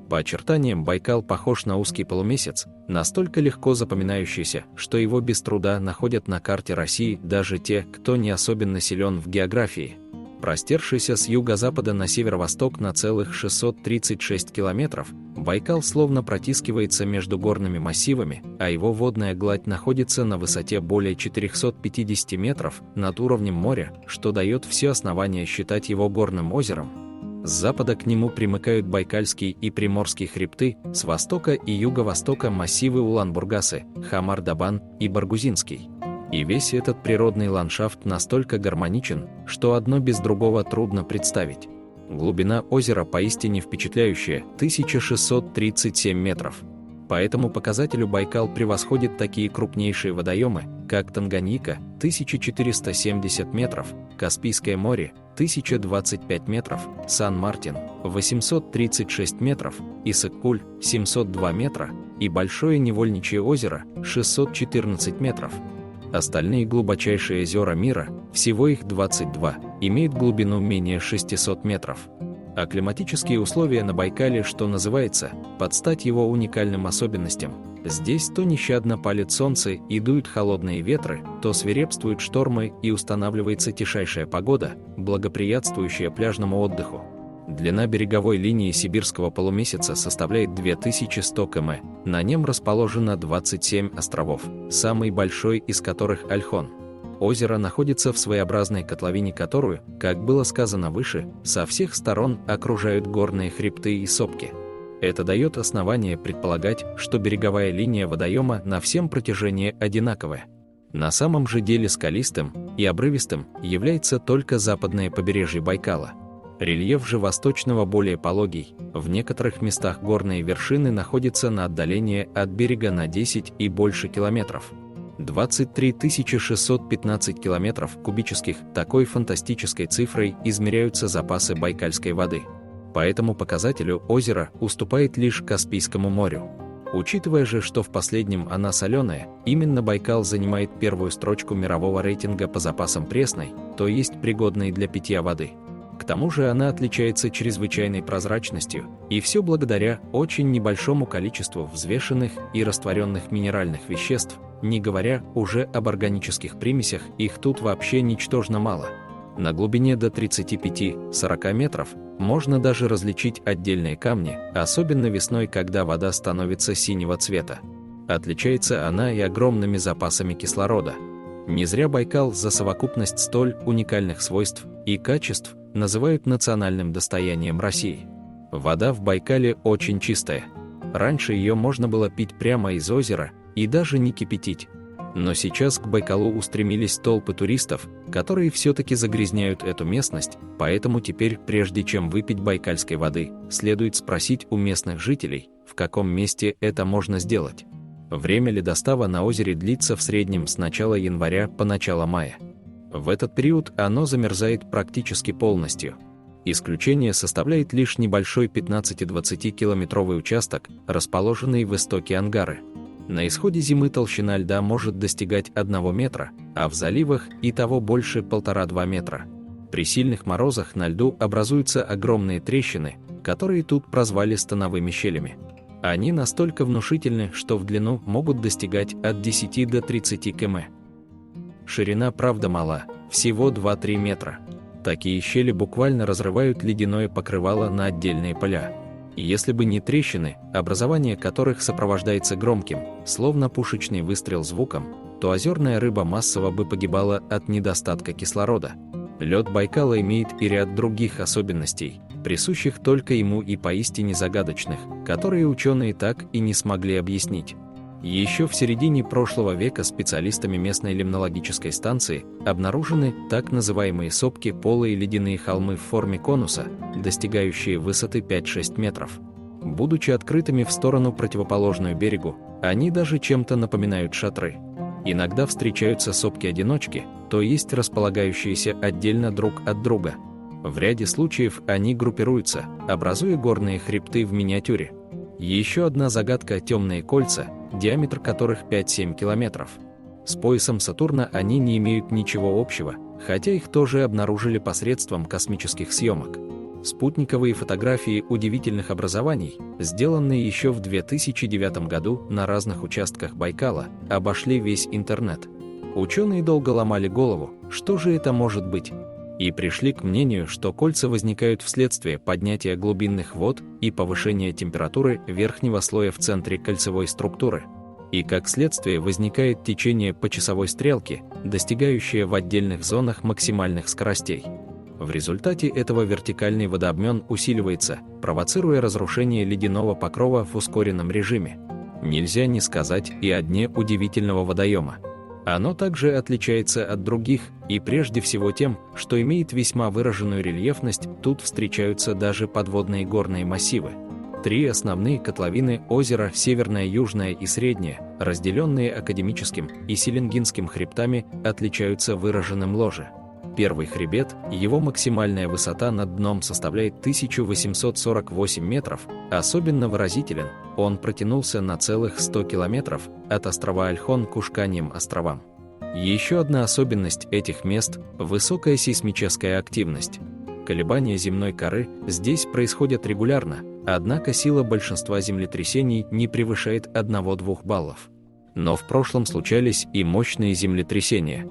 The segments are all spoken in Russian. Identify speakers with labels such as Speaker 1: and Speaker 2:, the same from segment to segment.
Speaker 1: По очертаниям Байкал похож на узкий полумесяц, настолько легко запоминающийся, что его без труда находят на карте России даже те, кто не особенно силен в географии. Простершийся с юго-запада на северо-восток на целых 636 километров, Байкал словно протискивается между горными массивами, а его водная гладь находится на высоте более 450 метров над уровнем моря, что дает все основания считать его горным озером. С запада к нему примыкают Байкальский и Приморский хребты, с востока и юго-востока массивы Улан-Бургасы, Хамар-Дабан и Баргузинский. И весь этот природный ландшафт настолько гармоничен, что одно без другого трудно представить. Глубина озера поистине впечатляющая – 1637 метров. По этому показателю Байкал превосходит такие крупнейшие водоемы, как Танганьика – 1470 метров, Каспийское море – 1025 метров, Сан-Мартин – 836 метров, Иссык-Куль – 702 метра и Большое Невольничье озеро – 614 метров. Остальные глубочайшие озера мира, всего их 22, имеют глубину менее 600 метров. А климатические условия на Байкале, что называется, под стать его уникальным особенностям. Здесь то нещадно палит солнце и дуют холодные ветры, то свирепствуют штормы и устанавливается тишайшая погода, благоприятствующая пляжному отдыху. Длина береговой линии сибирского полумесяца составляет 2100 км, на нем расположено 27 островов, самый большой из которых Ольхон. Озеро находится в своеобразной котловине, которую, как было сказано выше, со всех сторон окружают горные хребты и сопки. Это дает основание предполагать, что береговая линия водоема на всем протяжении одинаковая. На самом же деле скалистым и обрывистым является только западное побережье Байкала. Рельеф же восточного более пологий, в некоторых местах горные вершины находятся на отдалении от берега на 10 и больше километров. 23 615 километров кубических такой фантастической цифрой измеряются запасы байкальской воды. По этому показателю озеро уступает лишь Каспийскому морю. Учитывая же, что в последнем она соленая, именно Байкал занимает первую строчку мирового рейтинга по запасам пресной, то есть пригодной для питья воды. К тому же она отличается чрезвычайной прозрачностью, и все благодаря очень небольшому количеству взвешенных и растворенных минеральных веществ, не говоря уже об органических примесях, их тут вообще ничтожно мало. На глубине до 35-40 метров можно даже различить отдельные камни, особенно весной, когда вода становится синего цвета. Отличается она и огромными запасами кислорода. Не зря Байкал за совокупность столь уникальных свойств и качеств называют национальным достоянием России. Вода в Байкале очень чистая. Раньше ее можно было пить прямо из озера и даже не кипятить. Но сейчас к Байкалу устремились толпы туристов, которые все-таки загрязняют эту местность, поэтому теперь, прежде чем выпить байкальской воды, следует спросить у местных жителей, в каком месте это можно сделать. Время ледостава на озере длится в среднем с начала января по начало мая. В этот период оно замерзает практически полностью. Исключение составляет лишь небольшой 15-20 километровый участок, расположенный в истоке Ангары. На исходе зимы толщина льда может достигать 1 метра, а в заливах и того больше 1,5-2 метра. При сильных морозах на льду образуются огромные трещины, которые тут прозвали становыми щелями. Они настолько внушительны, что в длину могут достигать от 10 до 30 км. Ширина, правда, мала, всего 2-3 метра. Такие щели буквально разрывают ледяное покрывало на отдельные поля. И если бы не трещины, образование которых сопровождается громким, словно пушечный выстрел звуком, то озерная рыба массово бы погибала от недостатка кислорода. Лед Байкала имеет и ряд других особенностей, присущих только ему и поистине загадочных, которые ученые так и не смогли объяснить. Еще в середине прошлого века специалистами местной лимнологической станции обнаружены так называемые сопки, полые ледяные холмы в форме конуса, достигающие высоты 5-6 метров. Будучи открытыми в сторону противоположную берегу, они даже чем-то напоминают шатры. Иногда встречаются сопки-одиночки, то есть располагающиеся отдельно друг от друга. В ряде случаев они группируются, образуя горные хребты в миниатюре. Еще одна загадка – темные кольца, диаметр которых 5-7 километров. С поясом Сатурна они не имеют ничего общего, хотя их тоже обнаружили посредством космических съемок. Спутниковые фотографии удивительных образований, сделанные еще в 2009 году на разных участках Байкала, обошли весь интернет. Ученые долго ломали голову, что же это может быть, и пришли к мнению, что кольца возникают вследствие поднятия глубинных вод и повышения температуры верхнего слоя в центре кольцевой структуры. И как следствие возникает течение по часовой стрелке, достигающее в отдельных зонах максимальных скоростей. В результате этого вертикальный водообмен усиливается, провоцируя разрушение ледяного покрова в ускоренном режиме. Нельзя не сказать и о дне удивительного водоема. Оно также отличается от других, и прежде всего тем, что имеет весьма выраженную рельефность. Тут встречаются даже подводные горные массивы. 3 основные котловины озера, северная, южная и средняя, разделенные академическим и селенгинским хребтами, отличаются выраженным ложе. Первый хребет, его максимальная высота над дном составляет 1848 метров, особенно выразителен, он протянулся на целых 100 километров от острова Ольхон к Ушканьим островам. Еще одна особенность этих мест – высокая сейсмическая активность. Колебания земной коры здесь происходят регулярно, однако сила большинства землетрясений не превышает 1-2 баллов. Но в прошлом случались и мощные землетрясения.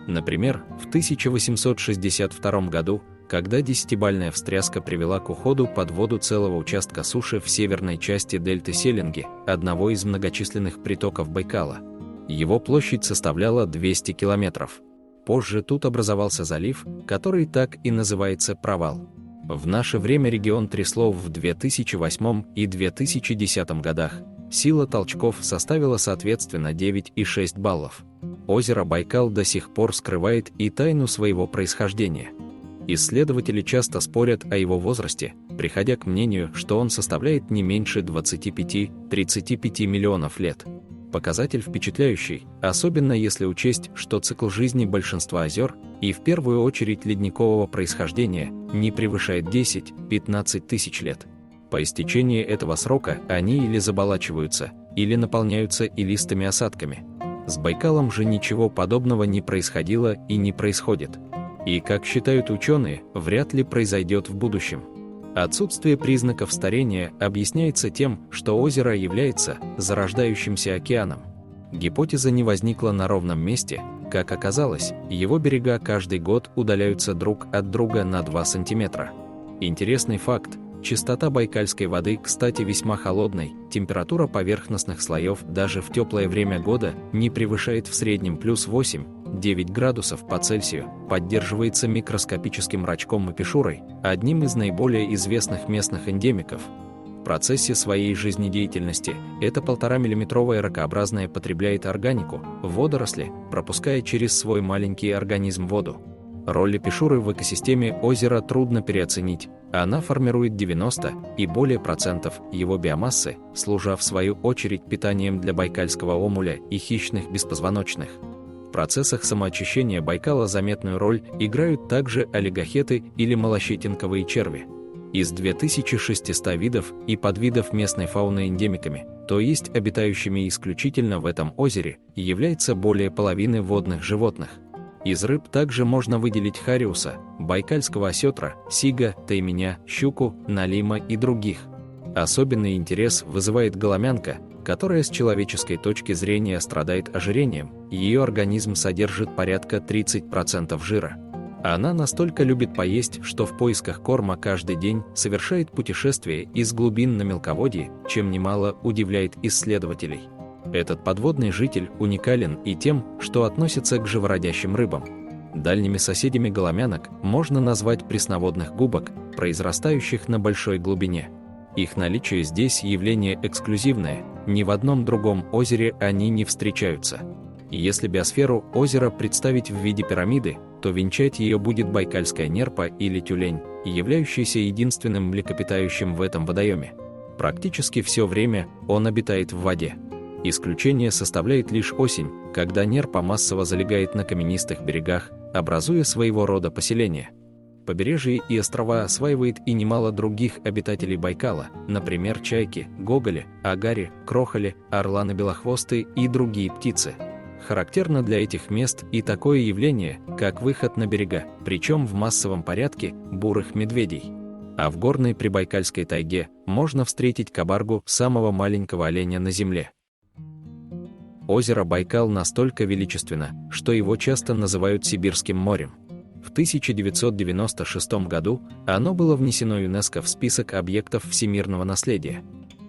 Speaker 1: Например, в 1862 году, когда 10-бальная встряска привела к уходу под воду целого участка суши в северной части дельты Селенги, одного из многочисленных притоков Байкала. Его площадь составляла 200 километров. Позже тут образовался залив, который так и называется Провал. В наше время регион трясло в 2008 и 2010 годах. Сила толчков составила соответственно 9 и 6 баллов. Озеро Байкал до сих пор скрывает и тайну своего происхождения. Исследователи часто спорят о его возрасте, приходя к мнению, что он составляет не меньше 25-35 миллионов лет. Показатель впечатляющий, особенно если учесть, что цикл жизни большинства озер, и в первую очередь ледникового происхождения, не превышает 10-15 тысяч лет. По истечении этого срока они или заболачиваются, или наполняются илистыми осадками. С Байкалом же ничего подобного не происходило и не происходит. И, как считают ученые, вряд ли произойдет в будущем. Отсутствие признаков старения объясняется тем, что озеро является зарождающимся океаном. Гипотеза не возникла на ровном месте, как оказалось, его берега каждый год удаляются друг от друга на 2 сантиметра. Интересный факт. Чистота байкальской воды, кстати, весьма холодной, температура поверхностных слоев даже в теплое время года не превышает в среднем плюс 8-9 градусов по Цельсию, поддерживается микроскопическим рачком и пешурой, одним из наиболее известных местных эндемиков. В процессе своей жизнедеятельности эта 1,5-миллиметровая ракообразная потребляет органику, водоросли, пропуская через свой маленький организм воду. Роль пешуры в экосистеме озера трудно переоценить, она формирует 90 и более процентов его биомассы, служа в свою очередь питанием для байкальского омуля и хищных беспозвоночных. В процессах самоочищения Байкала заметную роль играют также олигохеты или малощетинковые черви. Из 2600 видов и подвидов местной фауны эндемиками, то есть обитающими исключительно в этом озере, является более половины водных животных. Из рыб также можно выделить хариуса, байкальского осетра, сига, тайменя, щуку, налима и других. Особенный интерес вызывает голомянка, которая с человеческой точки зрения страдает ожирением, ее организм содержит порядка 30% жира. Она настолько любит поесть, что в поисках корма каждый день совершает путешествие из глубин на мелководье, чем немало удивляет исследователей. Этот подводный житель уникален и тем, что относится к живородящим рыбам. Дальними соседями голомянок можно назвать пресноводных губок, произрастающих на большой глубине. Их наличие здесь явление эксклюзивное, ни в одном другом озере они не встречаются. Если биосферу озера представить в виде пирамиды, то венчать ее будет байкальская нерпа или тюлень, являющийся единственным млекопитающим в этом водоеме. Практически все время он обитает в воде. Исключение составляет лишь осень, когда нерпа массово залегает на каменистых берегах, образуя своего рода поселение. Побережье и острова осваивает и немало других обитателей Байкала, например, чайки, гоголи, агари, крохоли, орланы-белохвостые и другие птицы. Характерно для этих мест и такое явление, как выход на берега, причем в массовом порядке, бурых медведей. А в горной Прибайкальской тайге можно встретить кабаргу, самого маленького оленя на Земле. Озеро Байкал настолько величественно, что его часто называют Сибирским морем. В 1996 году оно было внесено ЮНЕСКО в список объектов всемирного наследия.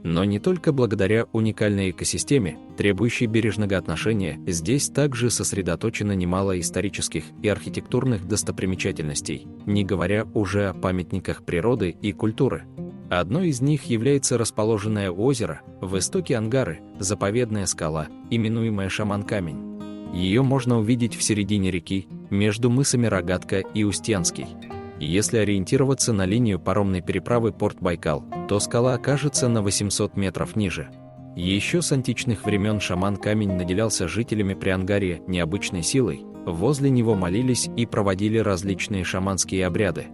Speaker 1: Но не только благодаря уникальной экосистеме, требующей бережного отношения, здесь также сосредоточено немало исторических и архитектурных достопримечательностей, не говоря уже о памятниках природы и культуры. Одной из них является расположенное у озера, в истоке Ангары, заповедная скала, именуемая Шаман-камень. Ее можно увидеть в середине реки, между мысами Рогатка и Устьянский. Если ориентироваться на линию паромной переправы Порт Байкал, то скала окажется на 800 метров ниже. Еще с античных времен Шаман-камень наделялся жителями Приангарья необычной силой, возле него молились и проводили различные шаманские обряды.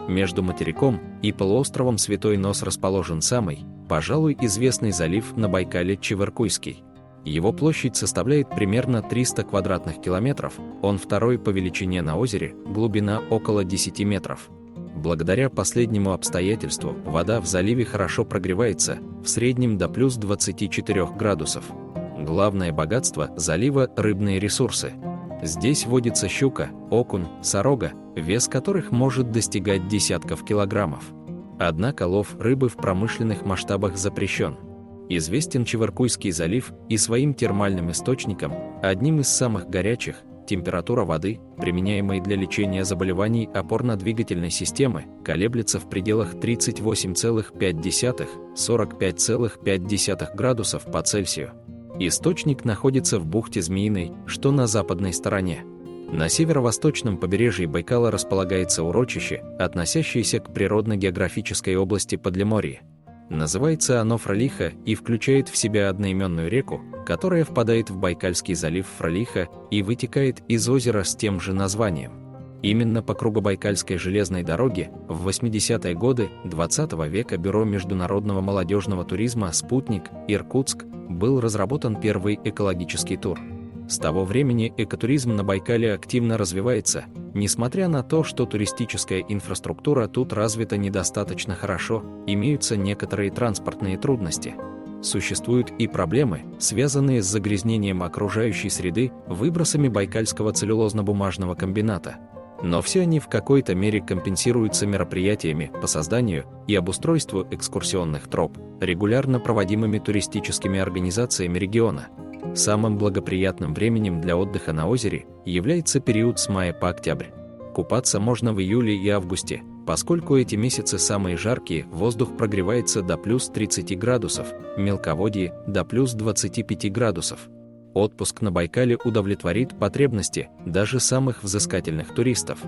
Speaker 1: Между материком и полуостровом Святой Нос расположен самый, пожалуй, известный залив на Байкале Чевыркуйский. Его площадь составляет примерно 300 квадратных километров, он второй по величине на озере, глубина около 10 метров. Благодаря последнему обстоятельству вода в заливе хорошо прогревается, в среднем до плюс 24 градусов. Главное богатство залива – рыбные ресурсы. Здесь водится щука, окунь, сорога, вес которых может достигать десятков килограммов. Однако лов рыбы в промышленных масштабах запрещен. Известен Чевыркуйский залив и своим термальным источником, одним из самых горячих. Температура воды, применяемой для лечения заболеваний опорно-двигательной системы, колеблется в пределах 38,5–45,5 градусов по Цельсию. Источник находится в бухте Змеиной, что на западной стороне. На северо-восточном побережье Байкала располагается урочище, относящееся к природно-географической области Подлеморья. Называется оно Фролиха и включает в себя одноименную реку, которая впадает в Байкальский залив Фролиха и вытекает из озера с тем же названием. Именно по Кругобайкальской железной дороге в 80-е годы XX века Бюро международного молодежного туризма «Спутник» Иркутск был разработан первый экологический тур. С того времени экотуризм на Байкале активно развивается, несмотря на то, что туристическая инфраструктура тут развита недостаточно хорошо, имеются некоторые транспортные трудности. Существуют и проблемы, связанные с загрязнением окружающей среды, выбросами Байкальского целлюлозно-бумажного комбината. Но все они в какой-то мере компенсируются мероприятиями по созданию и обустройству экскурсионных троп, регулярно проводимыми туристическими организациями региона. Самым благоприятным временем для отдыха на озере является период с мая по октябрь. Купаться можно в июле и августе, поскольку эти месяцы самые жаркие, воздух прогревается до плюс 30 градусов, мелководье – до плюс 25 градусов. Отпуск на Байкале удовлетворит потребности даже самых взыскательных туристов.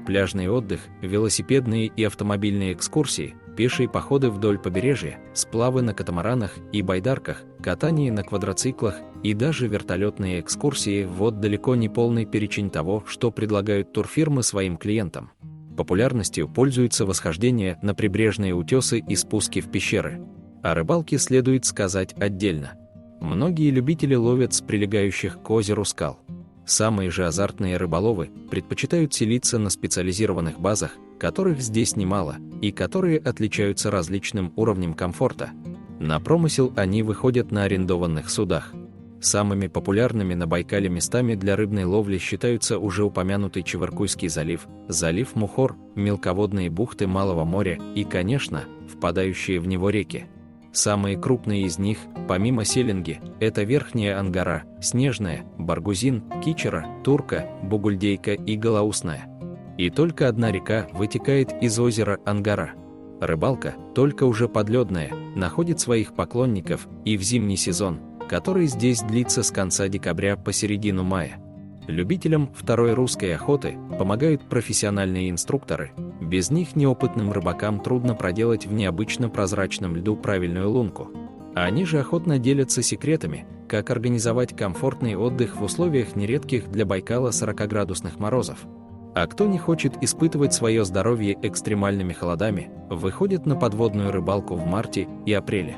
Speaker 1: Пляжный отдых, велосипедные и автомобильные экскурсии, пешие походы вдоль побережья, сплавы на катамаранах и байдарках, катание на квадроциклах и даже вертолетные экскурсии – вот далеко не полный перечень того, что предлагают турфирмы своим клиентам. Популярностью пользуются восхождение на прибрежные утесы и спуски в пещеры. О рыбалке следует сказать отдельно. Многие любители ловят с прилегающих к озеру скал. Самые же азартные рыболовы предпочитают селиться на специализированных базах, которых здесь немало, и которые отличаются различным уровнем комфорта. На промысел они выходят на арендованных судах. Самыми популярными на Байкале местами для рыбной ловли считаются уже упомянутый Чевыркуйский залив, залив Мухор, мелководные бухты Малого моря и, конечно, впадающие в него реки. Самые крупные из них, помимо Селенги, это Верхняя Ангара, Снежная, Баргузин, Кичера, Турка, Бугульдейка и Голоусная. И только одна река вытекает из озера Ангара. Рыбалка, только уже подледная, находит своих поклонников и в зимний сезон, который здесь длится с конца декабря по середину мая. Любителям второй русской охоты помогают профессиональные инструкторы. Без них неопытным рыбакам трудно проделать в необычно прозрачном льду правильную лунку. Они же охотно делятся секретами, как организовать комфортный отдых в условиях нередких для Байкала 40-градусных морозов. А кто не хочет испытывать свое здоровье экстремальными холодами, выходит на подводную рыбалку в марте и апреле.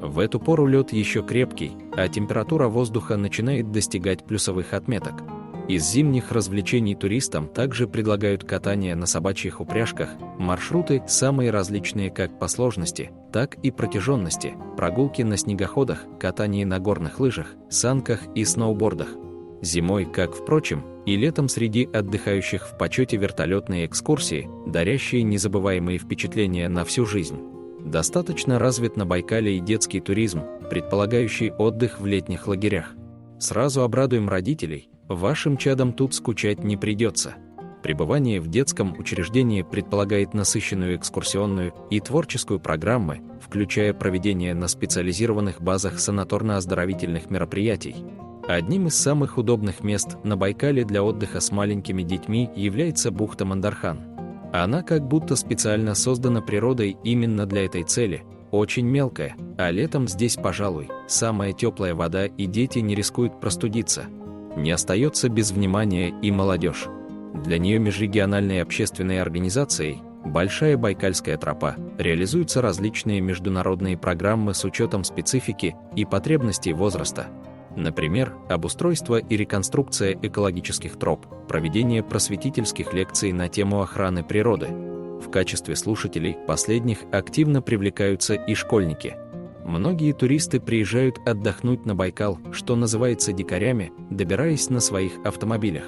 Speaker 1: В эту пору лед еще крепкий, а температура воздуха начинает достигать плюсовых отметок. Из зимних развлечений туристам также предлагают катание на собачьих упряжках, маршруты самые различные как по сложности, так и протяженности, прогулки на снегоходах, катание на горных лыжах, санках и сноубордах. Зимой, как, впрочем, и летом среди отдыхающих в почете вертолетные экскурсии, дарящие незабываемые впечатления на всю жизнь. Достаточно развит на Байкале и детский туризм, предполагающий отдых в летних лагерях. Сразу обрадуем родителей, вашим чадам тут скучать не придется. Пребывание в детском учреждении предполагает насыщенную экскурсионную и творческую программы, включая проведение на специализированных базах санаторно-оздоровительных мероприятий. Одним из самых удобных мест на Байкале для отдыха с маленькими детьми является бухта Мандархан. Она как будто специально создана природой именно для этой цели, очень мелкая, а летом здесь, пожалуй, самая теплая вода и дети не рискуют простудиться. Не остается без внимания и молодежь. Для нее межрегиональной общественной организацией «Большая Байкальская тропа» реализуются различные международные программы с учетом специфики и потребностей возраста. Например, обустройство и реконструкция экологических троп, проведение просветительских лекций на тему охраны природы. В качестве слушателей последних активно привлекаются и школьники. Многие туристы приезжают отдохнуть на Байкал, что называется дикарями, добираясь на своих автомобилях.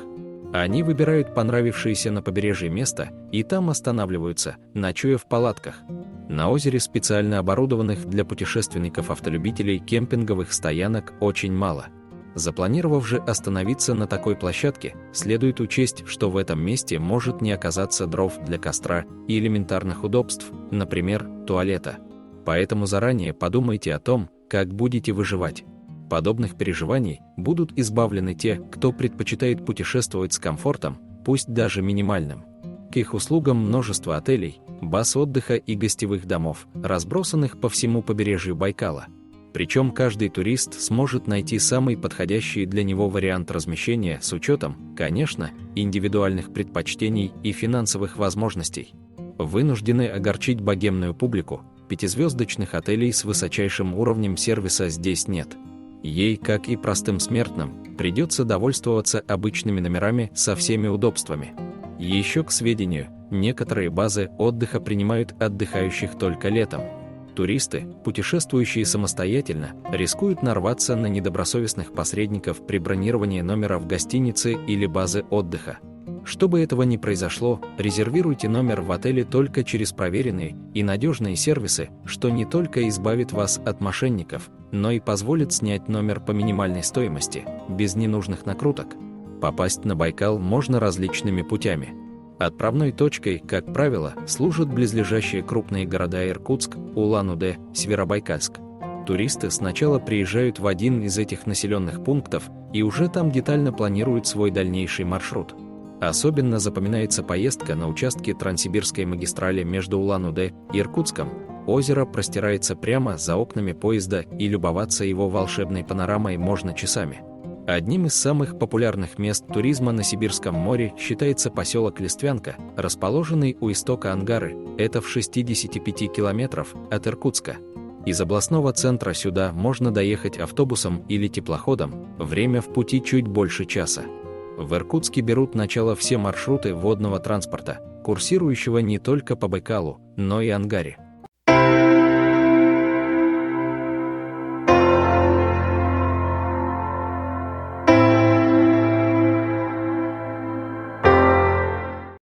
Speaker 1: Они выбирают понравившееся на побережье место и там останавливаются, ночуя в палатках. На озере специально оборудованных для путешественников-автолюбителей кемпинговых стоянок очень мало. Запланировав же остановиться на такой площадке, следует учесть, что в этом месте может не оказаться дров для костра и элементарных удобств, например, туалета. Поэтому заранее подумайте о том, как будете выживать. Подобных переживаний будут избавлены те, кто предпочитает путешествовать с комфортом, пусть даже минимальным. К их услугам множество отелей, баз отдыха и гостевых домов, разбросанных по всему побережью Байкала. Причем каждый турист сможет найти самый подходящий для него вариант размещения с учетом, конечно, индивидуальных предпочтений и финансовых возможностей. Вынуждены огорчить богемную публику, пятизвездочных отелей с высочайшим уровнем сервиса здесь нет. Ей, как и простым смертным, придется довольствоваться обычными номерами со всеми удобствами. Еще к сведению, некоторые базы отдыха принимают отдыхающих только летом. Туристы, путешествующие самостоятельно, рискуют нарваться на недобросовестных посредников при бронировании номера в гостинице или базы отдыха. Чтобы этого не произошло, резервируйте номер в отеле только через проверенные и надежные сервисы, что не только избавит вас от мошенников, но и позволит снять номер по минимальной стоимости, без ненужных накруток. Попасть на Байкал можно различными путями. Отправной точкой, как правило, служат близлежащие крупные города Иркутск, Улан-Удэ, Северобайкальск. Туристы сначала приезжают в один из этих населенных пунктов и уже там детально планируют свой дальнейший маршрут. Особенно запоминается поездка на участке Транссибирской магистрали между Улан-Удэ и Иркутском. Озеро простирается прямо за окнами поезда, и любоваться его волшебной панорамой можно часами. Одним из самых популярных мест туризма на Сибирском море считается поселок Листвянка, расположенный у истока Ангары, это в 65 километров от Иркутска. Из областного центра сюда можно доехать автобусом или теплоходом, время в пути чуть больше часа. В Иркутске берут начало все маршруты водного транспорта, курсирующего не только по Байкалу, но и Ангаре.